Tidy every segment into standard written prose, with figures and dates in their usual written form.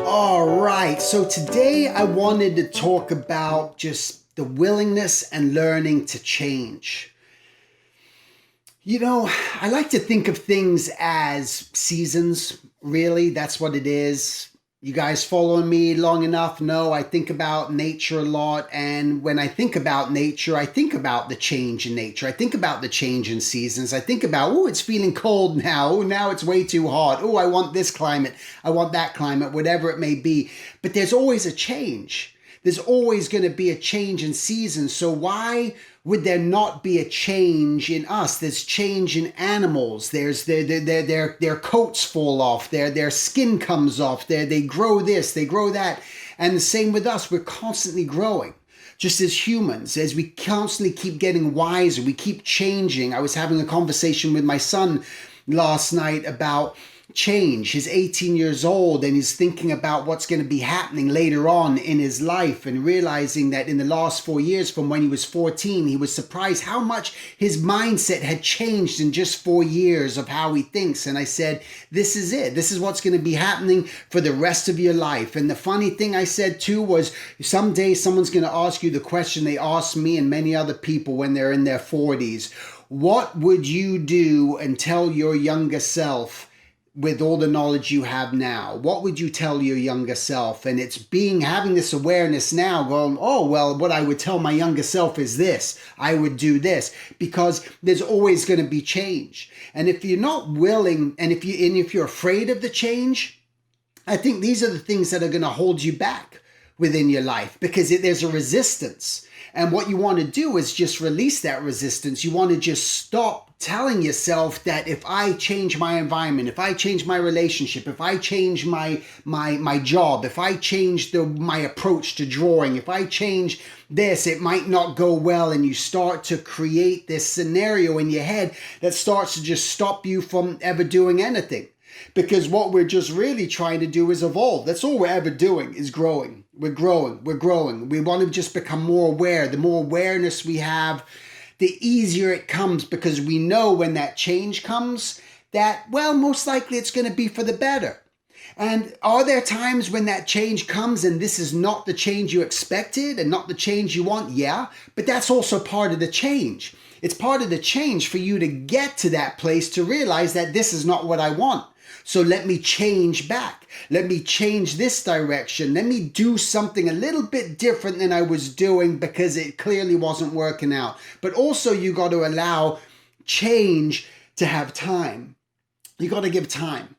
All right, so today I wanted to talk about just the willingness and learning to change. You know, I like to think of things as seasons, really. That's what it is. You guys following me long enough know I think about nature a lot. And when I think about nature, I think about the change in nature. I think about the change in seasons. I think about, oh, it's feeling cold now. Oh, now it's way too hot. Oh, I want this climate. I want that climate, whatever it may be. But there's always a change. There's always going to be a change in seasons. So why would there not be a change in us? There's change in animals. There's their coats fall off. Their skin comes off. They grow this, they grow that. And the same with us. We're constantly growing. Just as humans, as we constantly keep getting wiser, we keep changing. I was having a conversation with my son last night about change. He's 18 years old and he's thinking about what's going to be happening later on in his life and realizing that in the last 4 years from when he was 14, he was surprised how much his mindset had changed in just 4 years of how he thinks. And I said, this is it. This is what's going to be happening for the rest of your life. And the funny thing I said too was someday someone's going to ask you the question they asked me and many other people when they're in their 40s. What would you do and tell your younger self with all the knowledge you have now? What would you tell your younger self? And it's having this awareness now going, oh, well, what I would tell my younger self is this. I would do this, because there's always going to be change. And if you're not willing, and if you're afraid of the change, I think these are the things that are going to hold you back within your life, because there's a resistance. And what you want to do is just release that resistance. You want to just stop telling yourself that if I change my environment, if I change my relationship, if I change my job, if I change my approach to drawing, if I change this, it might not go well. And you start to create this scenario in your head that starts to just stop you from ever doing anything. Because what we're just really trying to do is evolve. That's all we're ever doing is growing. We're growing. We want to just become more aware. The more awareness we have, the easier it comes, because we know when that change comes that, well, most likely it's going to be for the better. And are there times when that change comes and this is not the change you expected and not the change you want? Yeah, but that's also part of the change. It's part of the change for you to get to that place to realize that this is not what I want. So let me change back. Let me change this direction. Let me do something a little bit different than I was doing because it clearly wasn't working out. But also you got to allow change to have time. You got to give time,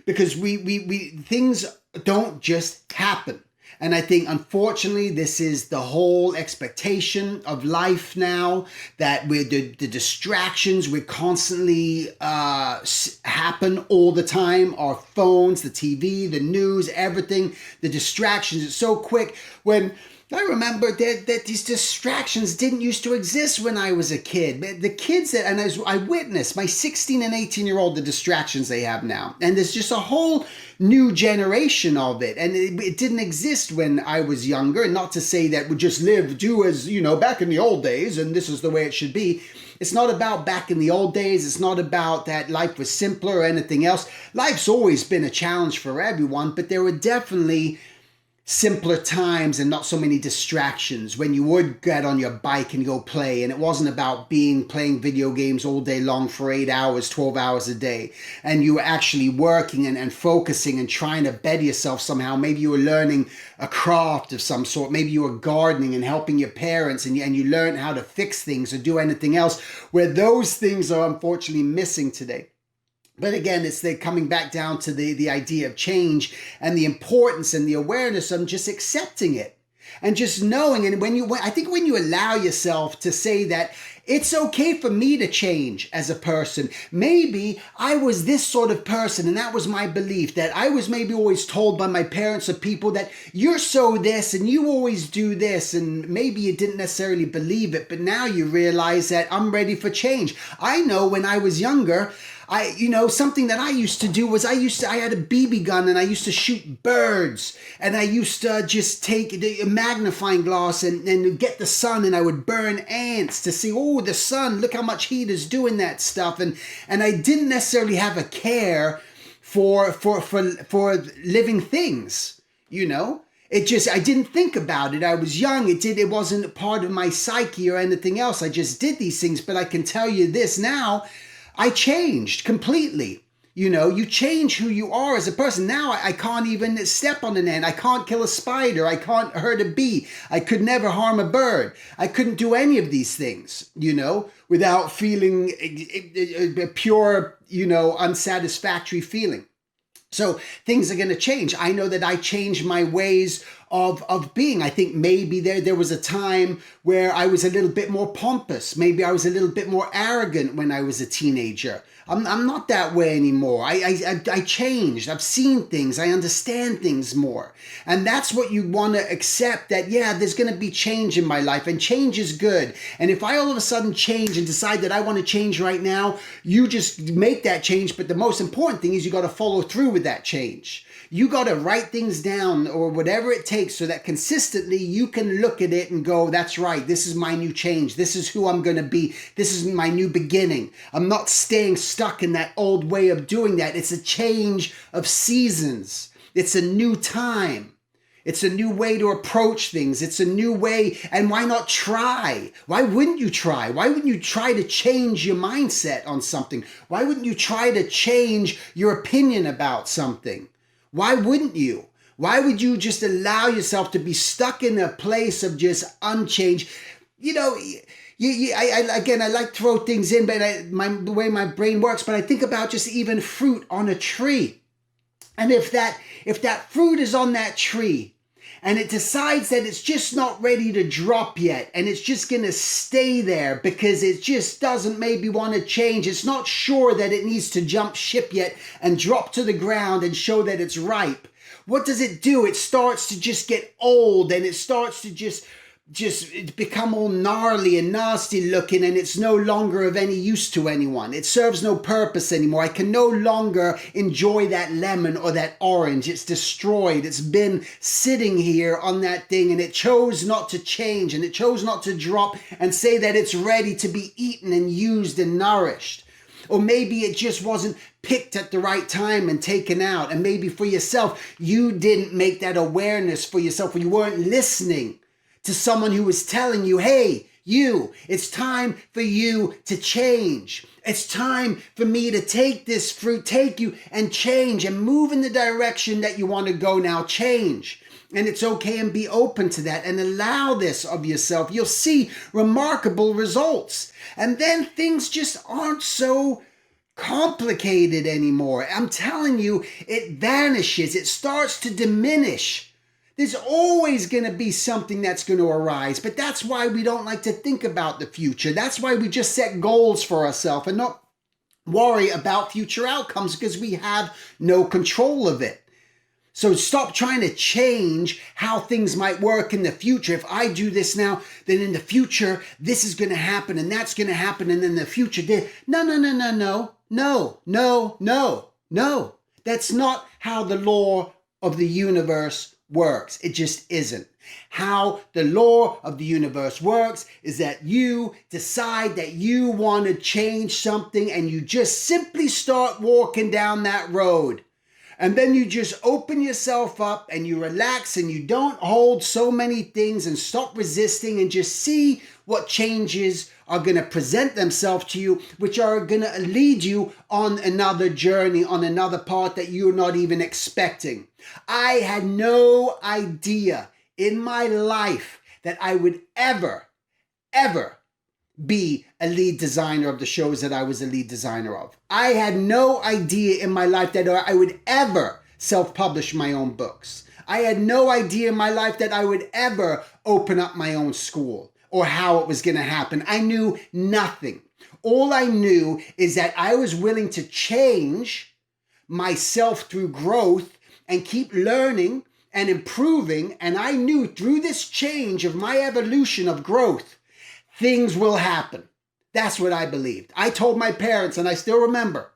because things don't just happen. And I think, unfortunately, this is the whole expectation of life now, that the distractions we constantly happen all the time. Our phones, the TV, the news, everything, the distractions. It's so quick. When I remember that these distractions didn't used to exist when I was a kid. The kids I witnessed, my 16 and 18-year-old, the distractions they have now. And there's just a whole new generation of it. And it didn't exist when I was younger. And not to say that we just do as, back in the old days and this is the way it should be. It's not about back in the old days. It's not about that life was simpler or anything else. Life's always been a challenge for everyone, but there were definitely simpler times and not so many distractions when you would get on your bike and go play, and it wasn't about playing video games all day long for 8 hours, 12 hours a day, and you were actually working and focusing and trying to better yourself somehow. Maybe you were learning a craft of some sort. Maybe you were gardening and helping your parents, and you learned how to fix things or do anything else, where those things are unfortunately missing today. But again, it's coming back down to the idea of change and the importance and the awareness of just accepting it and just knowing. And I think when you allow yourself to say that it's okay for me to change as a person. Maybe I was this sort of person and that was my belief, that I was maybe always told by my parents or people that you're so this and you always do this, and maybe you didn't necessarily believe it, but now you realize that I'm ready for change. I know when I was younger, something that I used to do was I had a BB gun and I used to shoot birds, and I used to just take a magnifying glass and get the sun, and I would burn ants to see, oh, the sun, look how much heat is doing that stuff. And I didn't necessarily have a care for living things. you know? It just, I didn't think about it. I was young. It wasn't part of my psyche or anything else. I just did these things. But I can tell you this now, I changed completely. You know, you change who you are as a person. Now I can't even step on an ant. I can't kill a spider. I can't hurt a bee. I could never harm a bird. I couldn't do any of these things, you know, without feeling a pure, you know, unsatisfactory feeling. So things are going to change. I know that I changed my ways of being. I think maybe there was a time where I was a little bit more pompous. Maybe I was a little bit more arrogant when I was a teenager. I'm not that way anymore. I changed. I've seen things. I understand things more. And that's what you want to accept, that, yeah, there's going to be change in my life, and change is good. And if I all of a sudden change and decide that I want to change right now, you just make that change. But the most important thing is you got to follow through with that change. You got to write things down or whatever it takes so that consistently you can look at it and go, that's right, this is my new change. This is who I'm going to be. This is my new beginning. I'm not staying stuck in that old way of doing that. It's a change of seasons. It's a new time. It's a new way to approach things. It's a new way. And why not try? Why wouldn't you try? Why wouldn't you try to change your mindset on something? Why wouldn't you try to change your opinion about something? Why wouldn't you? Why would you just allow yourself to be stuck in a place of just unchanged? You know, I like to throw things in, but the way my brain works, but I think about just even fruit on a tree. And if that fruit is on that tree and it decides that it's just not ready to drop yet, and it's just going to stay there because it just doesn't maybe want to change. It's not sure that it needs to jump ship yet and drop to the ground and show that it's ripe. What does it do? It starts to just get old, and it starts to just become all gnarly and nasty looking, and it's no longer of any use to anyone. It serves no purpose anymore. I can no longer enjoy that lemon or that orange. It's destroyed. It's been sitting here on that thing, and it chose not to change, and it chose not to drop and say that it's ready to be eaten and used and nourished. Or maybe it just wasn't picked at the right time and taken out. And maybe for yourself, you didn't make that awareness for yourself, or you weren't listening to someone who was telling you, hey, it's time for you to change. It's time for me to take this fruit, take you and change and move in the direction that you want to go now. Change. And it's okay, and be open to that and allow this of yourself. You'll see remarkable results. And then things just aren't so complicated anymore. I'm telling you, it vanishes. It starts to diminish. There's always going to be something that's going to arise, but that's why we don't like to think about the future. That's why we just set goals for ourselves and not worry about future outcomes, because we have no control of it. So stop trying to change how things might work in the future. If I do this now, then in the future, this is going to happen and that's going to happen. And then in the future, no. That's not how the law of the universe works. It just isn't. How the law of the universe works is that you decide that you want to change something, and you just simply start walking down that road. And then you just open yourself up and you relax, and you don't hold so many things, and stop resisting and just see what changes are going to present themselves to you, which are going to lead you on another journey, on another path that you're not even expecting. I had no idea in my life that I would ever be a lead designer of the shows that I was a lead designer of. I had no idea in my life that I would ever self-publish my own books. I had no idea in my life that I would ever open up my own school, or how it was going to happen. I knew nothing. All I knew is that I was willing to change myself through growth and keep learning and improving. And I knew through this change of my evolution of growth, things will happen. That's what I believed. I told my parents, and I still remember,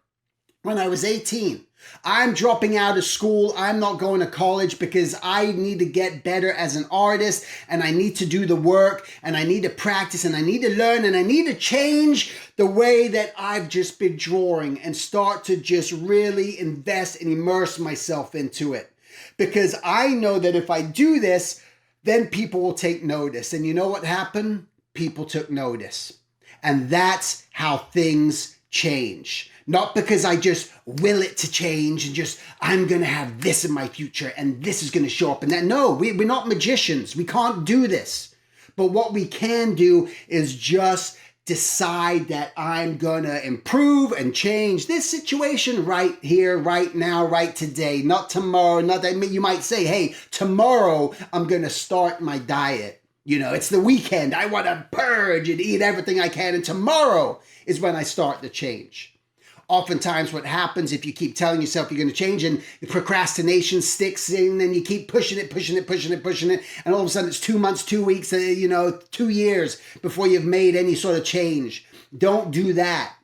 when I was 18, I'm dropping out of school. I'm not going to college because I need to get better as an artist, and I need to do the work, and I need to practice, and I need to learn, and I need to change the way that I've just been drawing and start to just really invest and immerse myself into it. because I know that if I do this, then people will take notice. And you know what happened? People took notice. And that's how things change. Not because I just will it to change and just, I'm going to have this in my future and this is going to show up and that. No, we're not magicians. We can't do this. But what we can do is just decide that I'm going to improve and change this situation right here, right now, right today, not tomorrow. Not that you might say, hey, tomorrow I'm going to start my diet. You know, it's the weekend. I want to purge and eat everything I can. And tomorrow is when I start the change. Oftentimes what happens if you keep telling yourself you're going to change and the procrastination sticks in and you keep pushing it. And all of a sudden it's 2 months, 2 weeks, 2 years before you've made any sort of change. Don't do that.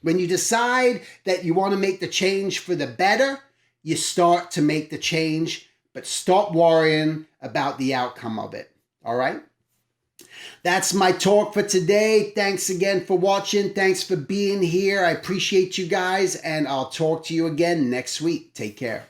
When you decide that you want to make the change for the better, you start to make the change, but stop worrying about the outcome of it. All right? That's my talk for today. Thanks again for watching. Thanks for being here. I appreciate you guys, and I'll talk to you again next week. Take care.